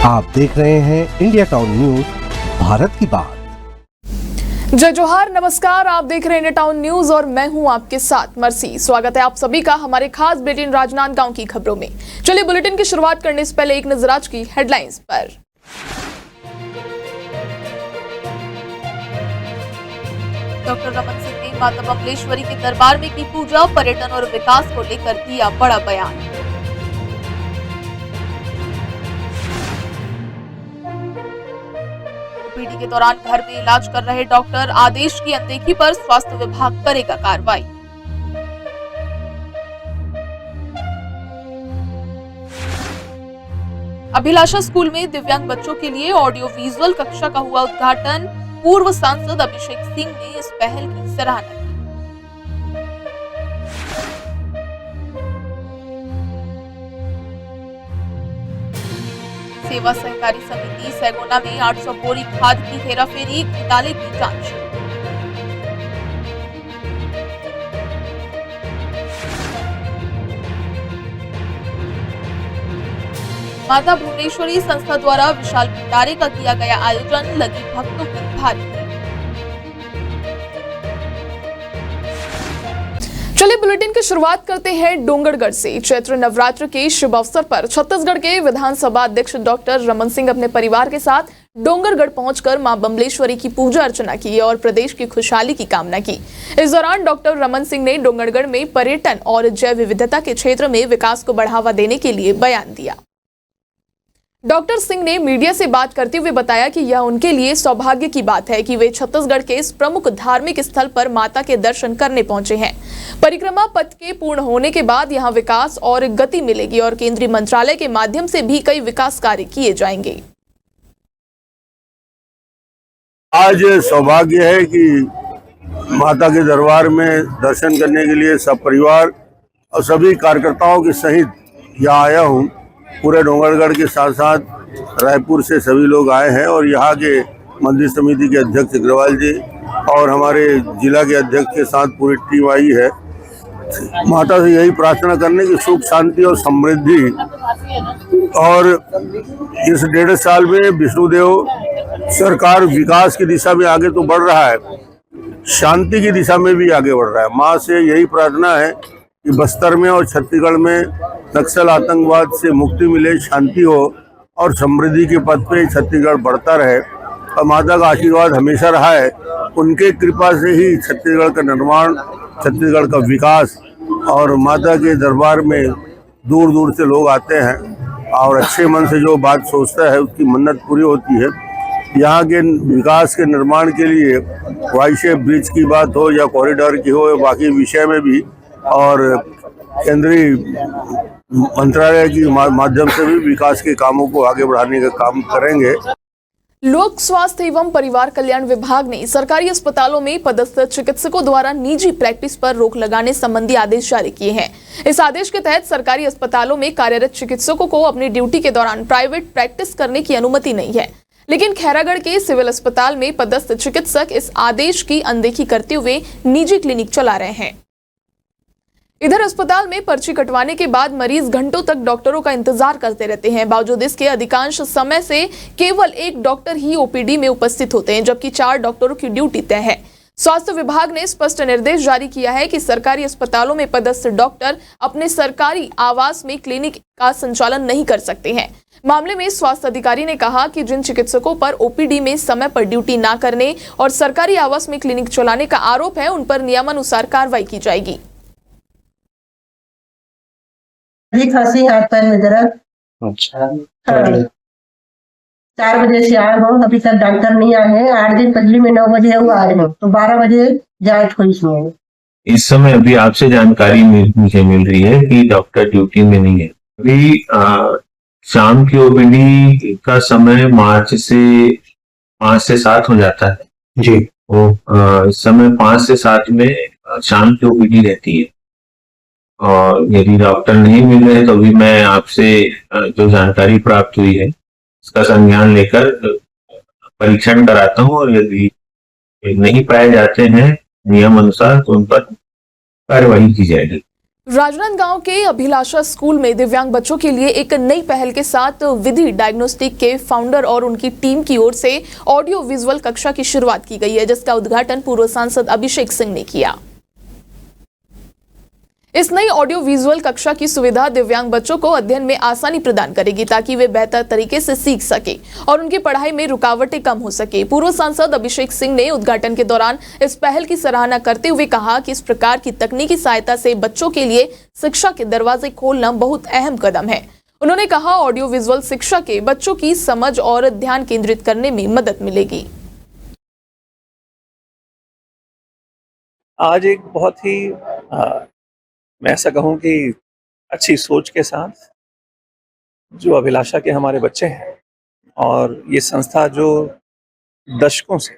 आप देख रहे हैं इंडिया टाउन न्यूज, भारत की बात। जय जोहार, नमस्कार। आप देख रहे हैं इंडिया टाउन न्यूज और मैं हूं आपके साथ मर्सी। स्वागत है आप सभी का हमारे खास बुलेटिन राजनांदगांव की खबरों में। चलिए बुलेटिन की शुरुआत करने से पहले एक नजर आज की हेडलाइंस पर। डॉक्टर रमन सिंह ने माता बमलेश्वरी के दरबार में की पूजा, पर्यटन और विकास को लेकर दिया बड़ा बयान। ओपीडी के दौरान घर में इलाज कर रहे डॉक्टर, आदेश की अनदेखी पर स्वास्थ्य विभाग करेगा कार्रवाई। अभिलाषा स्कूल में दिव्यांग बच्चों के लिए ऑडियो विजुअल कक्षा का हुआ उद्घाटन। पूर्व सांसद अभिषेक सिंह ने इस पहल की सराहना की। सेवा सहकारी समिति सैगोना में 800 बोरी खाद की हेराफेरी, घोटाले की जांच। माता भुवनेश्वरी संस्था द्वारा विशाल भंडारे का किया गया आयोजन, लगी भक्तों की भारी भीड़। चलिए बुलेटिन की शुरुआत करते हैं डोंगरगढ़ से। चैत्र नवरात्र के शुभ अवसर पर छत्तीसगढ़ के विधानसभा अध्यक्ष डॉक्टर रमन सिंह अपने परिवार के साथ डोंगरगढ़ पहुंचकर मां बमलेश्वरी की पूजा अर्चना की और प्रदेश की खुशहाली की कामना की। इस दौरान डॉक्टर रमन सिंह ने डोंगरगढ़ में पर्यटन और जैव विविधता के क्षेत्र में विकास को बढ़ावा देने के लिए बयान दिया। डॉक्टर सिंह ने मीडिया से बात करते हुए बताया कि यह उनके लिए सौभाग्य की बात है कि वे छत्तीसगढ़ के इस प्रमुख धार्मिक स्थल पर माता के दर्शन करने पहुंचे हैं। परिक्रमा पथ के पूर्ण होने के बाद यहां विकास और गति मिलेगी और केंद्रीय मंत्रालय के माध्यम से भी कई विकास कार्य किए जाएंगे। आज सौभाग्य है कि माता के दरबार में दर्शन करने के लिए सब परिवार और सभी कार्यकर्ताओं के सहित यहाँ आया हूँ। पूरे डोंगरगढ़ के साथ साथ रायपुर से सभी लोग आए हैं और यहाँ के मंदिर समिति के अध्यक्ष अग्रवाल जी और हमारे जिला के अध्यक्ष के साथ पूरी टीम आई है। माता से यही प्रार्थना करने की सुख शांति और समृद्धि, और इस 1.5 साल में विष्णुदेव सरकार विकास की दिशा में आगे तो बढ़ रहा है, शांति की दिशा में भी आगे बढ़ रहा है। माँ से यही प्रार्थना है कि बस्तर में और छत्तीसगढ़ में नक्सल आतंकवाद से मुक्ति मिले, शांति हो और समृद्धि के पथ पे छत्तीसगढ़ बढ़ता रहे। और माता का आशीर्वाद हमेशा रहा है, उनके कृपा से ही छत्तीसगढ़ का निर्माण, छत्तीसगढ़ का विकास, और माता के दरबार में दूर दूर से लोग आते हैं और अच्छे मन से जो बात सोचता है उसकी मन्नत पूरी होती है। यहाँ के विकास के निर्माण के लिए वाईशेप ब्रिज की बात हो या कॉरिडोर की हो या बाकी विषय में भी, और केंद्रीय मंत्रालय के माध्यम से भी विकास के कामों को आगे बढ़ाने का काम करेंगे। लोक स्वास्थ्य एवं परिवार कल्याण विभाग ने सरकारी अस्पतालों में पदस्थ चिकित्सकों द्वारा निजी प्रैक्टिस पर रोक लगाने संबंधी आदेश जारी किए हैं। इस आदेश के तहत सरकारी अस्पतालों में कार्यरत चिकित्सकों को अपनी ड्यूटी के दौरान प्राइवेट प्रैक्टिस करने की अनुमति नहीं है, लेकिन खैरागढ़ के सिविल अस्पताल में पदस्थ चिकित्सक इस आदेश की अनदेखी करते हुए निजी क्लिनिक चला रहे हैं। इधर अस्पताल में पर्ची कटवाने के बाद मरीज घंटों तक डॉक्टरों का इंतजार करते रहते हैं। बावजूद इसके अधिकांश समय से केवल एक डॉक्टर ही ओपीडी में उपस्थित होते हैं, जबकि 4 डॉक्टरों की ड्यूटी तय है। स्वास्थ्य विभाग ने स्पष्ट निर्देश जारी किया है कि सरकारी अस्पतालों में पदस्थ डॉक्टर अपने सरकारी आवास में क्लिनिक का संचालन नहीं कर सकते हैं। मामले में स्वास्थ्य अधिकारी ने कहा कि जिन चिकित्सकों पर ओपीडी में समय पर ड्यूटी न करने और सरकारी आवास में क्लिनिक चलाने का आरोप है, उन पर नियमानुसार कार्रवाई की जाएगी। खांसी, हाथ पैर में दर्द। अच्छा, 4 बजे से आए हो, अभी तक डॉक्टर नहीं आए हैं। 8 दिन पहले में 9 बजे वो आए हैं, तो 12 बजे जांच हुई इसमें। इस समय अभी आपसे जानकारी मुझे मिल रही है कि डॉक्टर ड्यूटी में नहीं है। अभी शाम की ओपीडी का समय मार्च से 5 से 7 हो जाता है जी। वो इस समय 5 से 7 में शाम की ओपीडी रहती है, और यदि डॉक्टर नहीं मिल रहे तो भी मैं आपसे जो जानकारी प्राप्त हुई है उसका संज्ञान लेकर परीक्षण कराता हूँ, और यदि नहीं पाए जाते हैं नियम अनुसार तो उन पर कार्रवाई की जाएगी। राजनांदगांव के अभिलाषा स्कूल में दिव्यांग बच्चों के लिए एक नई पहल के साथ विधि डायग्नोस्टिक के फाउंडर और उनकी टीम की ओर से ऑडियो विजुअल कक्षा की शुरुआत की गई है, जिसका उद्घाटन पूर्व सांसद अभिषेक सिंह ने किया। इस नई ऑडियो विजुअल कक्षा की सुविधा दिव्यांग बच्चों को अध्ययन में आसानी प्रदान करेगी ताकि वे बेहतर तरीके से सीख सके और उनकी पढ़ाई में रुकावटें कम हो सके। पूर्व सांसद अभिषेक सिंह ने उद्घाटन के दौरान इस पहल की सराहना करते हुए कहा कि इस प्रकार की तकनीकी सहायता से बच्चों के लिए शिक्षा के दरवाजे खोलना बहुत अहम कदम है। उन्होंने कहा, ऑडियो विजुअल शिक्षा के बच्चों की समझ और ध्यान केंद्रित करने में मदद मिलेगी। आज एक बहुत ही मैं ऐसा कहूँ कि अच्छी सोच के साथ जो अभिलाषा के हमारे बच्चे हैं और ये संस्था जो दशकों से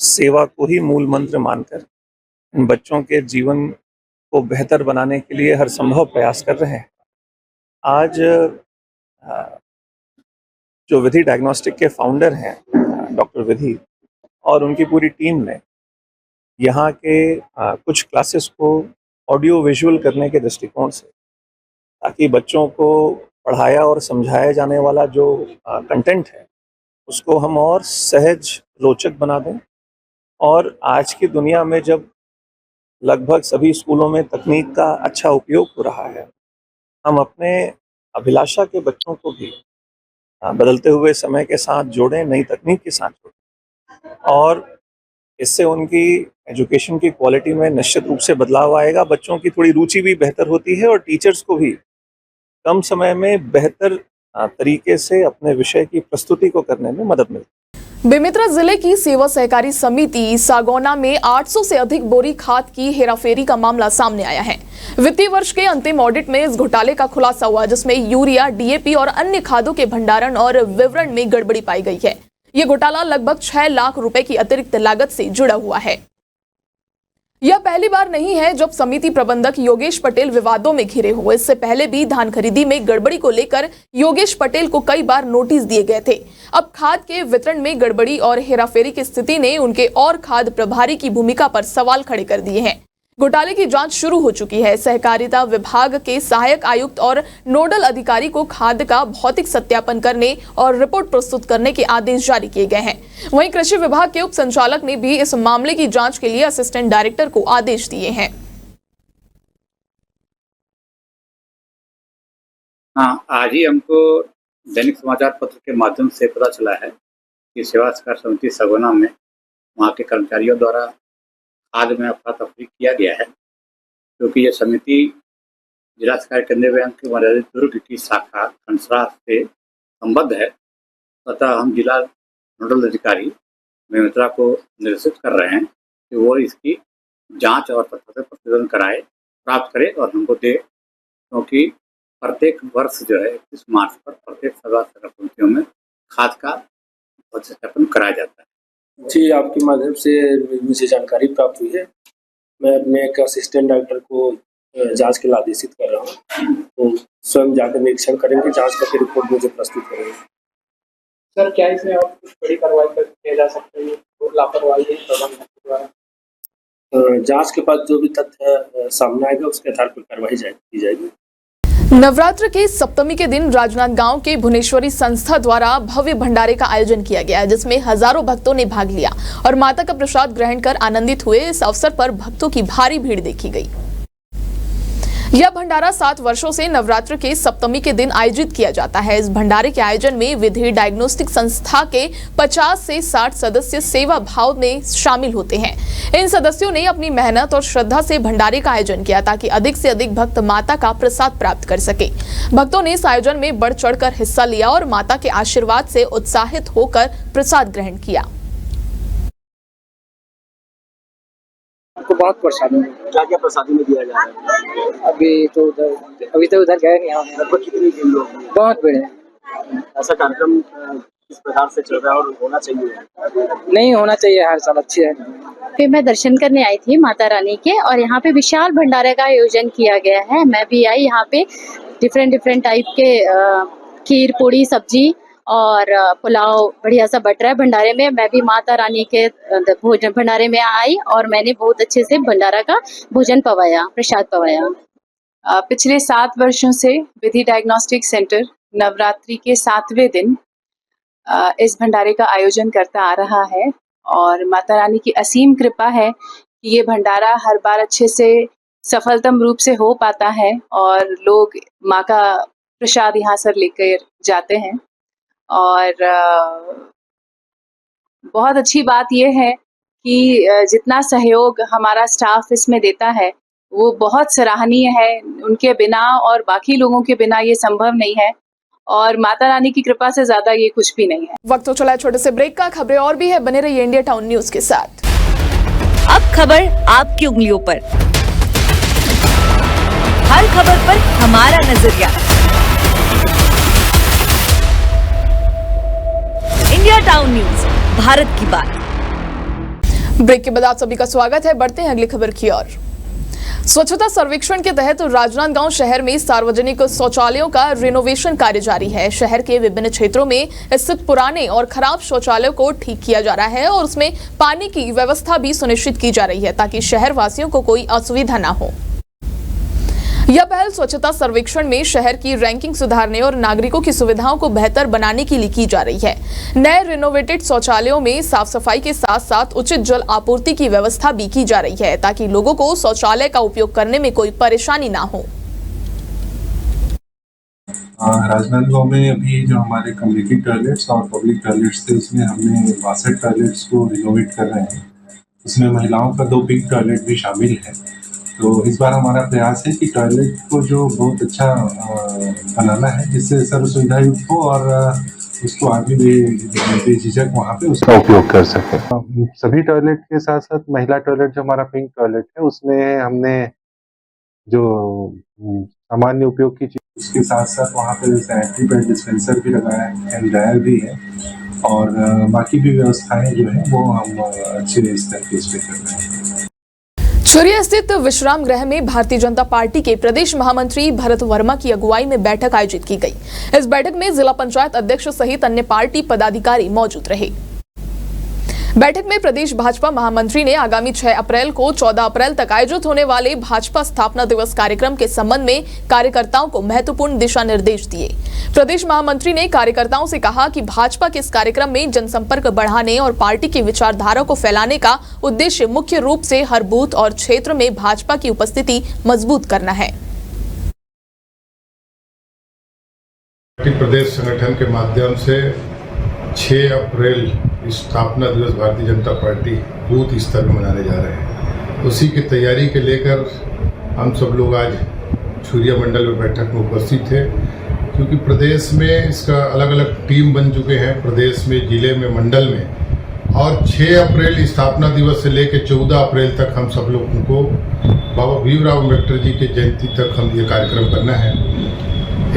सेवा को ही मूल मंत्र मानकर इन बच्चों के जीवन को बेहतर बनाने के लिए हर संभव प्रयास कर रहे हैं। आज जो विधि डायग्नोस्टिक के फाउंडर हैं डॉक्टर विधि और उनकी पूरी टीम ने यहाँ के कुछ क्लासेस को ऑडियो विजुअल करने के दृष्टिकोण से, ताकि बच्चों को पढ़ाया और समझाया जाने वाला जो कंटेंट है उसको हम और सहज रोचक बना दें। और आज की दुनिया में जब लगभग सभी स्कूलों में तकनीक का अच्छा उपयोग हो रहा है, हम अपने अभिलाषा के बच्चों को भी बदलते हुए समय के साथ जोड़ें, नई तकनीक के साथ जोड़ें और इससे उनकी एजुकेशन की क्वालिटी में निश्चित रूप से बदलाव आएगा। बच्चों की थोड़ी रुचि भी बेहतर होती है और टीचर्स को भी कम समय में बेहतर तरीके से अपने विषय की प्रस्तुति को करने में मदद मिलती है। बेमेतरा जिले की सेवा सहकारी समिति सागौना में 800 से अधिक बोरी खाद की हेराफेरी का मामला सामने आया है। वित्तीय वर्ष के अंतिम ऑडिट में इस घोटाले का खुलासा हुआ, जिसमें यूरिया, डीएपी और अन्य खादों के भंडारण और विवरण में गड़बड़ी पाई गई है। यह घोटाला लगभग 6 लाख रुपए की अतिरिक्त लागत से जुड़ा हुआ है। यह पहली बार नहीं है जब समिति प्रबंधक योगेश पटेल विवादों में घिरे हो। इससे पहले भी धान खरीदी में गड़बड़ी को लेकर योगेश पटेल को कई बार नोटिस दिए गए थे। अब खाद के वितरण में गड़बड़ी और हेराफेरी की स्थिति ने उनके और खाद प्रभारी की भूमिका पर सवाल खड़े कर दिए हैं। घोटाले की जांच शुरू हो चुकी है। सहकारिता विभाग के सहायक आयुक्त और नोडल अधिकारी को खाद का भौतिक सत्यापन करने और रिपोर्ट प्रस्तुत करने के आदेश जारी किए गए हैं। वहीं कृषि विभाग के उप संचालक ने भी इस मामले की जांच के लिए असिस्टेंट डायरेक्टर को आदेश दिए हैं। हाँ, आज ही हमको दैनिक समाचार पत्र के माध्यम से पता चला है कि सेवा सहकारी समिति सगुना में वहाँ के कर्मचारियों द्वारा खाद में अफरा तफरी किया गया है, क्योंकि ये समिति जिला सहकारी केंद्रीय बैंक के मर्यादित दुर्ग की शाखा खंडसरा से संबद्ध है। अतः हम जिला नोडल अधिकारी बेमेतरा को निर्देशित कर रहे हैं कि वो इसकी जांच और तथ्य प्रतिवेदन कराए, प्राप्त करे और हमको दे, क्योंकि प्रत्येक वर्ष जो है 31 मार्च पर प्रत्येक सेवा समितियों में खाद का सत्यापन कराया जाता है। जी, आपके माध्यम से मुझे जानकारी प्राप्त हुई है। मैं अपने एक असिस्टेंट डायरेक्टर को जांच के लिए आदेशित कर रहा हूँ, तो स्वयं जाकर निरीक्षण करेंगे, जांच करके रिपोर्ट मुझे प्रस्तुत करेंगे। सर, क्या इसमें और कुछ बड़ी कार्रवाई किया जा सकती है? लापरवाही प्रबंधन के द्वारा जांच के बाद जो भी तथ्य सामने आएगा उसके आधार पर कार्रवाई की जाएगी। नवरात्र के सप्तमी के दिन राजनांदगांव के भुवनेश्वरी संस्था द्वारा भव्य भंडारे का आयोजन किया गया, जिसमें हजारों भक्तों ने भाग लिया और माता का प्रसाद ग्रहण कर आनंदित हुए। इस अवसर पर भक्तों की भारी भीड़ देखी गई। यह भंडारा 7 वर्षों से नवरात्र के सप्तमी के दिन आयोजित किया जाता है। इस भंडारे के आयोजन में विधि डायग्नोस्टिक संस्था के 50 से 60 सदस्य सेवा भाव में शामिल होते हैं। इन सदस्यों ने अपनी मेहनत और श्रद्धा से भंडारे का आयोजन किया ताकि अधिक से अधिक भक्त माता का प्रसाद प्राप्त कर सके। भक्तों ने इस आयोजन में बढ़ चढ़कर हिस्सा लिया और माता के आशीर्वाद से उत्साहित होकर प्रसाद ग्रहण किया। आपको बहुत प्रसादी में क्या प्रसादी में दिया जा रहा है? अभी तो उधर गए नहीं हम। लगभग कितनी भीड़ लोग? बहुत भीड़ है। ऐसा कार्यक्रम किस प्रकार से चल रहा है और होना चाहिए? नहीं होना चाहिए, हर साल अच्छी है। फिर मैं दर्शन करने आई थी माता रानी के, और यहाँ पे विशाल भंडारे का आयोजन किया गया है। मैं भी आई, यहाँ पे डिफरेंट टाइप के खीर, पूड़ी, सब्जी और पुलाव बढ़िया सा बट रहा है भंडारे में। मैं भी माता रानी के भोजन भंडारे में आई और मैंने बहुत अच्छे से भंडारा का भोजन पवाया, प्रसाद पवाया। पिछले 7 वर्षों से विधि डायग्नोस्टिक सेंटर नवरात्रि के 7वें दिन इस भंडारे का आयोजन करता आ रहा है और माता रानी की असीम कृपा है कि ये भंडारा हर बार अच्छे से सफलतम रूप से हो पाता है और लोग माँ का प्रसाद यहाँ से लेकर जाते हैं। और बहुत अच्छी बात यह है कि जितना सहयोग हमारा स्टाफ इसमें देता है वो बहुत सराहनीय है। उनके बिना और बाकी लोगों के बिना ये संभव नहीं है और माता रानी की कृपा से ज्यादा ये कुछ भी नहीं है। वक्त तो चला छोटे से ब्रेक का, खबरें और भी है, बने रहिए इंडिया टाउन न्यूज के साथ। अब खबर आपकी उंगलियों पर, हर खबर पर हमारा नजरिया। इंडिया टाउन न्यूज, भारत की बात। ब्रेक के बाद आप सभी का स्वागत है। बढ़ते हैं अगली खबर की ओर। स्वच्छता सर्वेक्षण के तहत राजनांदगांव शहर में सार्वजनिक शौचालयों का रिनोवेशन कार्य जारी है। शहर के विभिन्न क्षेत्रों में स्थित पुराने और खराब शौचालयों को ठीक किया जा रहा है और उसमें पानी की व्यवस्था भी सुनिश्चित की जा रही है ताकि शहर वासियों को कोई असुविधा न हो। यह पहल स्वच्छता सर्वेक्षण में शहर की रैंकिंग सुधारने और नागरिकों की सुविधाओं को बेहतर बनाने के लिए की जा रही है। नए रिनोवेटेड शौचालयों में साफ सफाई के साथ साथ उचित जल आपूर्ति की व्यवस्था भी की जा रही है ताकि लोगों को शौचालय का उपयोग करने में कोई परेशानी ना हो। राजनांदगांव में अभी जो हमारे कम्युनिटी टॉयलेट्स और पब्लिक टॉयलेट्स थे उसमें हमने 62 टॉयलेट्स को रिनोवेट कर रहे हैं। उसमें महिलाओं का 2 पिंक टॉयलेट भी शामिल है। तो इस बार हमारा प्रयास है कि टॉयलेट को जो बहुत अच्छा बनाना है जिससे सर्व सुविधा युक्त हो और उसको आगे भी बेझिझक वहाँ पे उसका उपयोग कर सके। सभी टॉयलेट के साथ साथ महिला टॉयलेट जो हमारा पिंक टॉयलेट है उसमें हमने जो सामान्य उपयोग की चीज उसके साथ साथ वहाँ पे सैनिटरी पैड डिस्पेंसर भी लगाया है, हैंड ड्रायर भी है और बाकी भी व्यवस्थाएं जो है वो हम अच्छे स्तर पे इस पे कर रहे हैं। छुरिया स्थित विश्राम गृह में भारतीय जनता पार्टी के प्रदेश महामंत्री भरत वर्मा की अगुवाई में बैठक आयोजित की गई। इस बैठक में जिला पंचायत अध्यक्ष सहित अन्य पार्टी पदाधिकारी मौजूद रहे। बैठक में प्रदेश भाजपा महामंत्री ने आगामी 6 अप्रैल को 14 अप्रैल तक आयोजित होने वाले भाजपा स्थापना दिवस कार्यक्रम के संबंध में कार्यकर्ताओं को महत्वपूर्ण दिशा निर्देश दिए। प्रदेश महामंत्री ने कार्यकर्ताओं से कहा कि भाजपा के इस कार्यक्रम में जनसंपर्क बढ़ाने और पार्टी की विचारधारा को फैलाने का उद्देश्य मुख्य रूप से हर बूथ और क्षेत्र में भाजपा की उपस्थिति मजबूत करना है। प्रदेश संगठन के माध्यम से 6 अप्रैल स्थापना दिवस भारतीय जनता पार्टी बूथ स्तर पर मनाने जा रहे हैं। उसी की तैयारी के लेकर हम सब लोग आज छुरिया मंडल में बैठक में उपस्थित थे क्योंकि प्रदेश में इसका अलग अलग टीम बन चुके हैं, प्रदेश में, जिले में, मंडल में। और 6 अप्रैल स्थापना दिवस से लेकर 14 अप्रैल तक हम सब लोगों को बाबा भीमराव अम्बेडकर जी की जयंती तक हम ये कार्यक्रम करना है।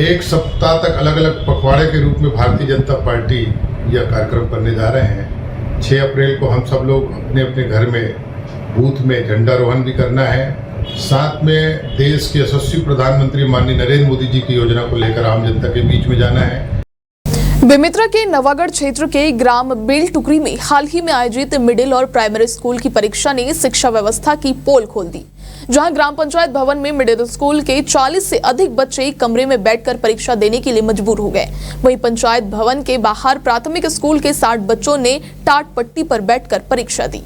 1 सप्ताह तक अलग अलग पखवाड़े के रूप में भारतीय जनता पार्टी यह कार्यक्रम करने जा रहे हैं। 6 अप्रैल को हम सब लोग अपने अपने घर में बूथ में झंडारोहण भी करना है। साथ में देश के यशस्वी प्रधानमंत्री माननीय नरेंद्र मोदी जी की योजना को लेकर आम जनता के बीच में जाना है। बेमेतरा के नवागढ़ क्षेत्र के ग्राम बेल टुकरी में हाल ही में आयोजित मिडिल और प्राइमरी स्कूल की परीक्षा ने शिक्षा व्यवस्था की पोल खोल दी। जहां ग्राम पंचायत भवन में मिडिल स्कूल के 40 से अधिक बच्चे कमरे में बैठकर परीक्षा देने के लिए मजबूर हो गए। वहीं पंचायत भवन के बाहर प्राथमिक स्कूल के 60 बच्चों ने टाट पट्टी पर बैठकर परीक्षा दी।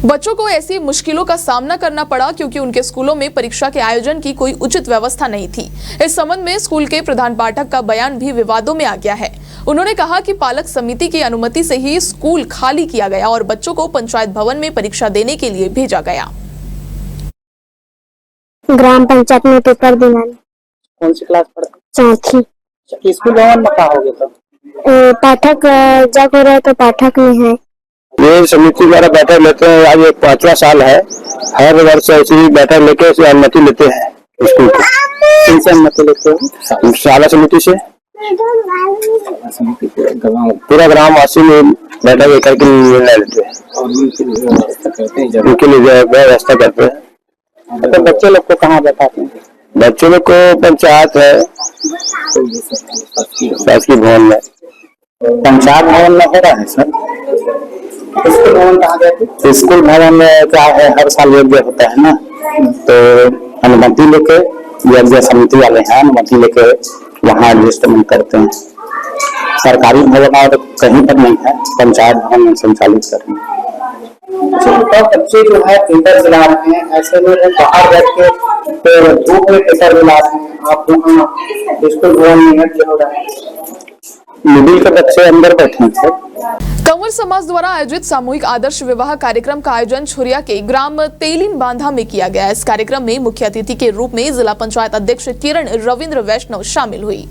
बच्चों को ऐसी मुश्किलों का सामना करना पड़ा क्योंकि उनके स्कूलों में परीक्षा के आयोजन की कोई उचित व्यवस्था नहीं थी। इस संबंध में स्कूल के प्रधान पाठक का बयान भी विवादों में आ गया है। उन्होंने कहा कि पालक समिति की अनुमति से ही स्कूल खाली किया गया और बच्चों को पंचायत भवन में परीक्षा देने के लिए भेजा गया। ग्राम पंचायत में पेपर देना। कौन सी क्लास पढ़ते? चौथी। स्कूल भवन में कहाँ हो गया? पाठक जग हो रहा है तो पाठक में है। ये समिति द्वारा बैठक लेते हैं, आज ये 5वां साल है। हर वर्ष ऐसी बैठक लेके इसे अनुमति लेते हैं स्कूल की। किनसे अनुमति लेते हैं? शाला समिति से। पूरा ग्रामवासी में बैठक करके निर्णय लेते हैं, उनके लिए व्यवस्था करते हैं। तो बच्चे लोग को कहाँ बैठाते हैं? बच्चों लोग को पंचायत है, शासकीय भवन में, पंचायत भवन में हो रहा है सर। स्कूल भवन कहाँ गए? स्कूल भवन में क्या है, हर साल यज्ञ होता है ना, तो अनुमति लेके यज्ञ समिति वाले हैं, अनुमति लेके वहाँ एडजस्टमेंट करते हैं। सरकारी भवन और कहीं पर नहीं है, पंचायत भवन में संचालित कर रहे हैं। बच्चे जो है पेपर दिला रहे हैं, ऐसे में वो बाहर बैठ के तो धूप में पेपर दिला रहे हैं, आप यहाँ स्कूल भवन में यज्ञ हो रहा है, मिडिल के बच्चे अंदर बैठे थे। कंवर समाज द्वारा आयोजित सामूहिक आदर्श विवाह कार्यक्रम का आयोजन छुरिया के ग्राम तेलिन बांधा में किया गया। इस कार्यक्रम में मुख्य अतिथि के रूप में जिला पंचायत अध्यक्ष किरण रविंद्र वैष्णव शामिल हुई।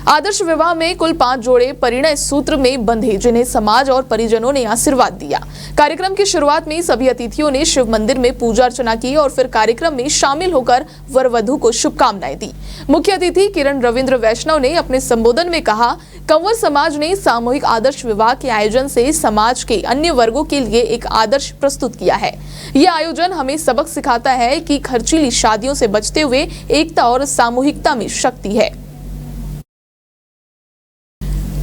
आदर्श विवाह में कुल 5 जोड़े परिणय सूत्र में बंधे, जिन्हें समाज और परिजनों ने आशीर्वाद दिया। कार्यक्रम की शुरुआत में सभी अतिथियों ने शिव मंदिर में पूजा अर्चना की और फिर कार्यक्रम में शामिल होकर वर वधू को शुभकामनाएं दी। मुख्य अतिथि किरण रविंद्र वैष्णव ने अपने संबोधन में कहा, कंवर समाज ने सामूहिक आदर्श विवाह के आयोजन से समाज के अन्य वर्गों के लिए एक आदर्श प्रस्तुत किया है। यह आयोजन हमें सबक सिखाता है कि खर्चीली शादियों से बचते हुए एकता और सामूहिकता में शक्ति है।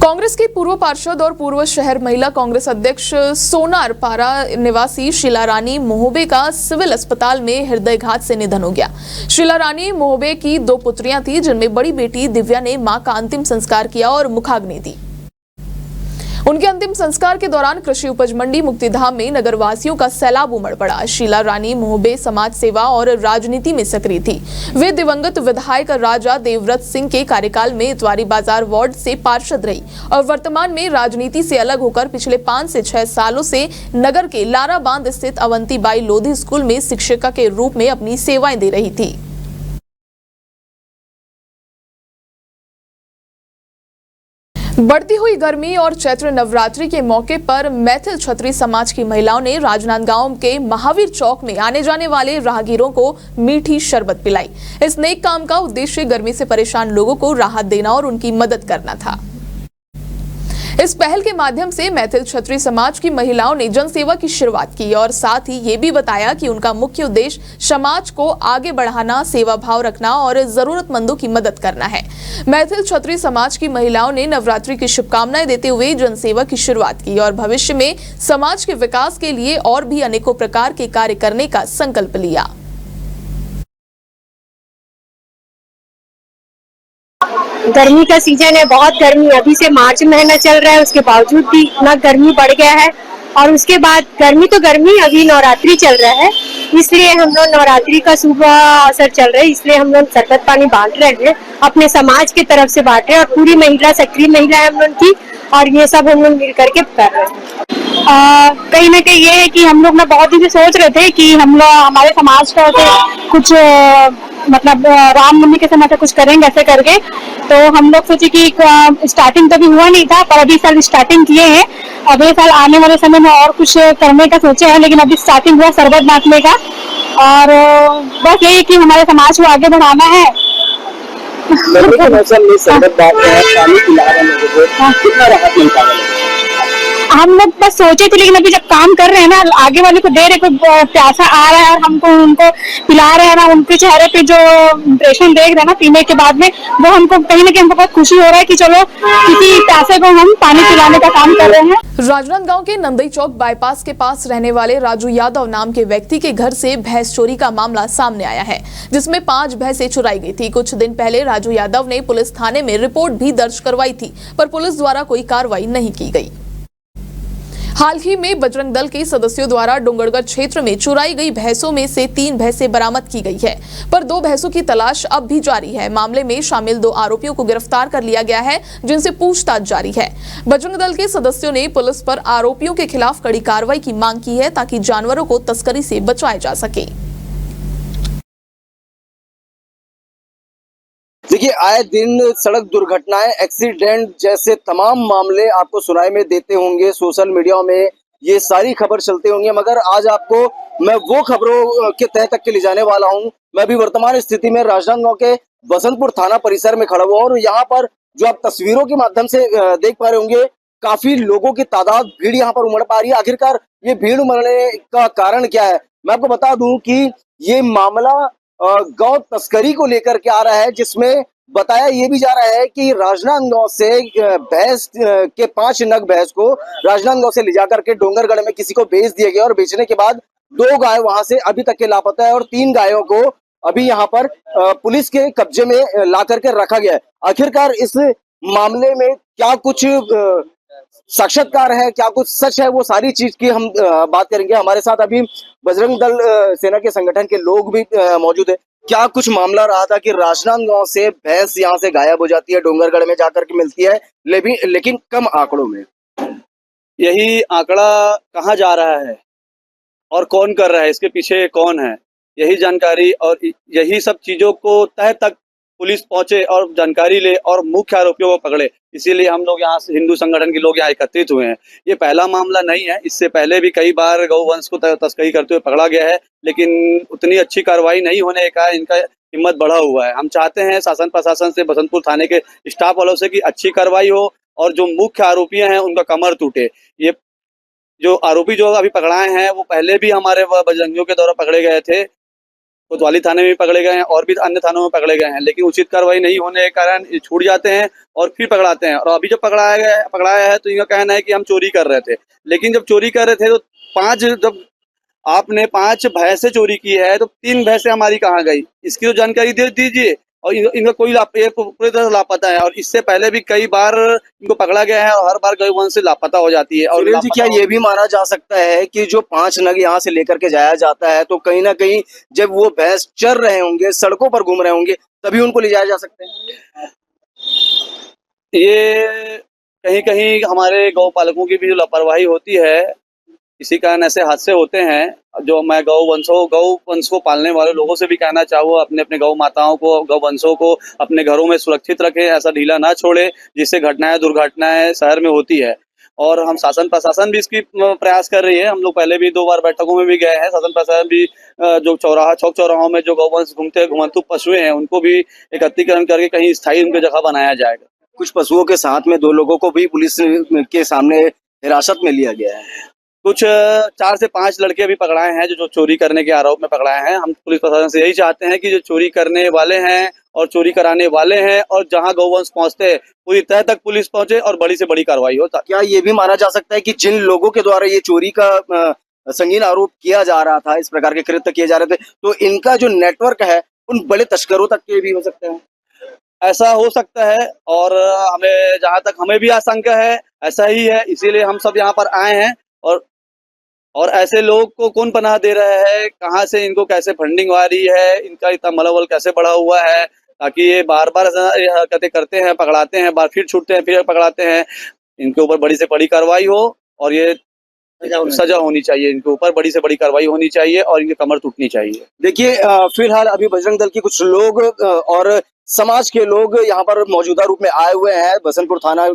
कांग्रेस की पूर्व पार्षद और पूर्व शहर महिला कांग्रेस अध्यक्ष सोनार पारा निवासी शीला रानी मोहबे का सिविल अस्पताल में हृदयघात से निधन हो गया। शीला रानी मोहबे की 2 पुत्रियां थी, जिनमें बड़ी बेटी दिव्या ने मां का अंतिम संस्कार किया और मुखाग्नि दी। उनके अंतिम संस्कार के दौरान कृषि उपज मंडी मुक्तिधाम में नगरवासियों का सैलाब उमड़ पड़ा। शीला रानी मोहबे समाज सेवा और राजनीति में सक्रिय थी। वे दिवंगत विधायक राजा देवव्रत सिंह के कार्यकाल में इतवारी बाजार वार्ड से पार्षद रही और वर्तमान में राजनीति से अलग होकर पिछले 5 से 6 सालों से नगर के लारा बांध स्थित अवंतीबाई लोधी स्कूल में शिक्षिका के रूप में अपनी सेवाएं दे रही थी। बढ़ती हुई गर्मी और चैत्र नवरात्रि के मौके पर मैथिल क्षत्रिय समाज की महिलाओं ने राजनांदगांव के महावीर चौक में आने जाने वाले राहगीरों को मीठी शरबत पिलाई। इस नेक काम का उद्देश्य गर्मी से परेशान लोगों को राहत देना और उनकी मदद करना था। इस पहल के माध्यम से मैथिल क्षत्रिय समाज की महिलाओं ने जनसेवा की शुरुआत की और साथ ही ये भी बताया कि उनका मुख्य उद्देश्य समाज को आगे बढ़ाना, सेवा भाव रखना और जरूरतमंदों की मदद करना है। मैथिल क्षत्रिय समाज की महिलाओं ने नवरात्रि की शुभकामनाएं देते हुए जनसेवा की शुरुआत की और भविष्य में समाज के विकास के लिए और भी अनेकों प्रकार के कार्य करने का संकल्प लिया। गर्मी का सीजन है, बहुत गर्मी अभी से मार्च महीना चल रहा है, उसके बावजूद भी इतना गर्मी बढ़ गया है। और उसके बाद गर्मी तो गर्मी, अभी नवरात्रि चल रहा है, इसलिए हम लोग नवरात्रि का शुभ अवसर चल रहा है, इसलिए हम लोग शरबत पानी बांट रहे हैं, अपने समाज की तरफ से बांट रहे हैं और पूरी महिला सक्रिय महिला है हम लोग की, और ये सब हम लोग मिल करके कर रहे हैं। कहीं ना कहीं ये है कि हम लोग ना बहुत दिन से सोच रहे थे कि हम लोग हमारे समाज का कुछ मतलब रामनवमी के समय कुछ करेंगे ऐसे करके, तो हम लोग सोचे कि स्टार्टिंग तो अभी हुआ नहीं था, पर अभी साल स्टार्टिंग किए हैं। अगले साल आने वाले समय में और कुछ करने का सोचे हैं, लेकिन अभी स्टार्टिंग हुआ शरबत बांटने का। और बस यही कि हमारे समाज को आगे बढ़ाना है। शरबत बांट रहे हैं, पानी पिला रहे हैं लोगों को, कितना राहत मिलता है? हम लोग बस सोचे थे, लेकिन अभी जब काम कर रहे हैं ना, आगे वाले को दे रहे, कोई प्यासा आ रहा है और हमको उनको पिला रहे हैं ना, उनके चेहरे पे जो इंप्रेशन देख रहे हैं ना पीने के बाद में, वो हमको कहीं ना कहीं हमको बहुत खुशी हो रहा है कि चलो किसी प्यासे को हम पानी पिलाने का काम कर रहे हैं। राजनांदगांव के नंदई चौक बाईपास के पास रहने वाले राजू यादव नाम के व्यक्ति के घर से भैंस चोरी का मामला सामने आया है, जिसमें 5 भैंसें चुराई गई थी। कुछ दिन पहले राजू यादव ने पुलिस थाने में रिपोर्ट भी दर्ज करवाई थी, पर पुलिस द्वारा कोई कार्रवाई नहीं की गई। हाल ही में बजरंग दल के सदस्यों द्वारा डोंगरगढ़ क्षेत्र में चुराई गई भैंसों में से 3 भैंसें बरामद की गई है, पर 2 भैंसों की तलाश अब भी जारी है। मामले में शामिल 2 आरोपियों को गिरफ्तार कर लिया गया है, जिनसे पूछताछ जारी है। बजरंग दल के सदस्यों ने पुलिस पर आरोपियों के खिलाफ कड़ी कार्रवाई की मांग की है, ताकि जानवरों को तस्करी से बचाया जा सके। देखिए, आए दिन सड़क दुर्घटनाएं, एक्सीडेंट जैसे तमाम मामले आपको सुनाई में देते होंगे, सोशल मीडिया में ये सारी खबर चलते होंगे, मगर आज आपको मैं वो खबरों के तह तक के ले जाने वाला हूं। मैं अभी वर्तमान स्थिति में राजनांदगांव के बसंतपुर थाना परिसर में खड़ा हुआ और यहाँ पर जो आप तस्वीरों के माध्यम से देख पा रहे होंगे, काफी लोगों की तादाद, भीड़ यहाँ पर उमड़ पा रही है। आखिरकार ये भीड़ उमड़ने का कारण क्या है? मैं आपको बता दूं कि ये मामला गौ तस्करी को लेकर के आ रहा है, जिसमें बताया ये भी जा रहा है कि राजनांदगांव से भैंस के 5 नग भैंस को राजनांदगांव से ले जाकर के डोंगरगढ़ में किसी को बेच दिया गया और बेचने के बाद 2 गाय वहां से अभी तक के लापता है और 3 गायों को अभी यहाँ पर पुलिस के कब्जे में ला करके रखा गया है। आखिरकार इस मामले में क्या कुछ साक्षात्कार है, क्या कुछ सच है, वो सारी चीज की हम बात करेंगे। हमारे साथ अभी बजरंग दल सेना के संगठन के लोग भी मौजूद है। क्या कुछ मामला रहा था कि राजनांदगांव से भैंस यहाँ से गायब हो जाती है, डोंगरगढ़ में जाकर के मिलती है, लेकिन कम आंकड़ों में। यही आंकड़ा कहाँ जा रहा है और कौन कर रहा है, इसके पीछे कौन है, यही जानकारी और यही सब चीजों को तह तक पुलिस पहुंचे और जानकारी ले और मुख्य आरोपियों को पकड़े। इसीलिए हम लोग यहाँ हिंदू संगठन के लोग यहाँ एकत्रित हुए हैं। ये पहला मामला नहीं है, इससे पहले भी कई बार गौवंश को तस्करी करते हुए पकड़ा गया है, लेकिन उतनी अच्छी कार्रवाई नहीं होने का इनका हिम्मत बढ़ा हुआ है। हम चाहते हैं शासन प्रशासन से, बसंतपुर थाने के स्टाफ वालों से कि अच्छी कार्रवाई हो और जो मुख्य आरोपी हैं उनका कमर टूटे। ये जो आरोपी जो अभी पकड़ाए हैं वो पहले भी हमारे बजरंगियों के द्वारा पकड़े गए थे, कोतवाली थाने में पकड़े गए हैं और भी अन्य थानों में पकड़े गए हैं, लेकिन उचित कार्रवाई नहीं होने के कारण ये छूट जाते हैं और फिर पकड़ाते हैं। और अभी जब पकड़ाया है तो इनका कहना है कि हम चोरी कर रहे थे, लेकिन जब चोरी कर रहे थे तो जब आपने 5 भैंसें चोरी की है तो 3 भैंसें हमारी कहाँ गई, इसकी तो जानकारी दे दीजिए। और इनका कोई पूरी तरह लापता है और इससे पहले भी कई बार इनको पकड़ा गया है और हर बार गौवंश से लापता हो जाती है। और जी, क्या ये भी माना जा सकता है कि जो 5 नग यहाँ से लेकर के जाया जाता है तो कहीं ना कहीं जब वो भैंस चर रहे होंगे, सड़कों पर घूम रहे होंगे, तभी उनको ले जाया जा सकता है? ये कहीं कहीं हमारे गौ पालकों की भी जो लापरवाही होती है, इसी कारण ऐसे हादसे होते हैं। जो मैं गौवंश को पालने वाले लोगों से भी कहना चाहूँ, अपने अपने गौ माताओं को, गौवंशों को अपने घरों में सुरक्षित रखें, ऐसा ढीला ना छोड़े जिससे दुर्घटनाएं शहर में होती है। और हम शासन प्रशासन भी इसकी प्रयास कर रही है। हम लोग पहले भी 2 बार बैठकों में भी गए हैं। शासन प्रशासन भी जो चौक चौराहों में जो गौवंश घुमंतु पशुएं हैं उनको भी एकत्रीकरण करके कहीं स्थायी उनकी जगह बनाया जाएगा। कुछ पशुओं के साथ में 2 लोगों को भी पुलिस के सामने हिरासत में लिया गया है। कुछ 4 से 5 लड़के भी पकड़ाए हैं जो चोरी करने के आरोप में पकड़ाए हैं। हम पुलिस प्रशासन से यही चाहते हैं कि जो चोरी करने वाले हैं और चोरी कराने वाले हैं और जहां गौवंश पहुंचते हैं पूरी तह तक पुलिस पहुंचे और बड़ी से बड़ी कार्रवाई हो। क्या ये भी माना जा सकता है कि जिन लोगों के द्वारा ये चोरी का संगीन आरोप किया जा रहा था, इस प्रकार के कृत्य किए जा रहे थे, तो इनका जो नेटवर्क है उन बड़े तस्करों तक के भी हो सकते हैं? ऐसा हो सकता है और हमें जहां तक हमें भी आशंका है ऐसा ही है, इसीलिए हम सब यहाँ पर आए हैं। और ऐसे लोग को कौन पनाह दे रहा है, कहाँ से इनको कैसे फंडिंग आ रही है, इनका इतना मनोबल कैसे बढ़ा हुआ है, ताकि ये बार बार हरकतें करते हैं, पकड़ाते हैं, बार फिर छूटते हैं, फिर पकड़ाते हैं। इनके ऊपर बड़ी से बड़ी कार्रवाई हो और ये सजा होनी चाहिए, इनके ऊपर बड़ी से बड़ी कार्रवाई होनी चाहिए और इनकी कमर टूटनी चाहिए। देखिए, फिलहाल अभी बजरंग दल के कुछ लोग और समाज के लोग यहाँ पर मौजूदा रूप में आए हुए हैं। बसंतपुर थाना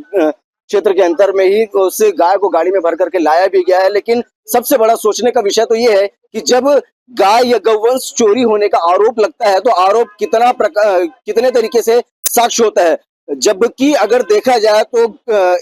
क्षेत्र के अंतर में ही उस गाय को गाड़ी में भर करके लाया भी गया है। लेकिन सबसे बड़ा सोचने का विषय तो ये है कि जब गाय या गौवंश चोरी होने का आरोप लगता है तो आरोप कितने तरीके से साक्ष्य होता है, जबकि अगर देखा जाए तो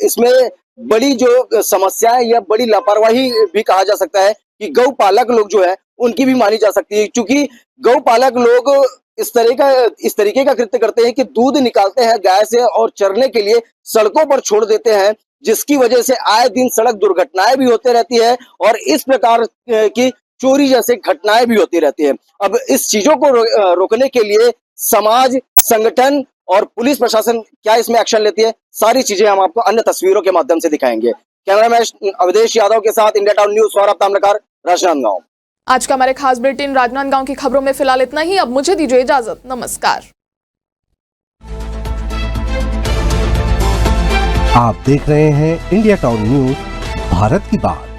इसमें बड़ी जो समस्याएं या बड़ी लापरवाही भी कहा जा सकता है कि गौ पालक लोग जो है उनकी भी मानी जा सकती है, क्योंकि गौ पालक लोग इस तरीके का कृत्य करते हैं कि दूध निकालते हैं गाय से और चरने के लिए सड़कों पर छोड़ देते हैं, जिसकी वजह से आए दिन सड़क दुर्घटनाएं भी होती रहती है और इस प्रकार की चोरी जैसे घटनाएं भी होती रहती है। अब इस चीजों को रोकने के लिए समाज, संगठन और पुलिस प्रशासन क्या इसमें एक्शन लेती है, सारी चीजें हम आपको अन्य तस्वीरों के माध्यम से दिखाएंगे। कैमरामैन अवधेश यादव के साथ India town news, Saurabh Tamrakar, Rajnandgaon. आज का हमारे खास बुलेटिन राजनांदगांव की खबरों में फिलहाल इतना ही। अब मुझे दीजिए इजाजत, नमस्कार। आप देख रहे हैं इंडिया टाउन न्यूज, भारत की बात।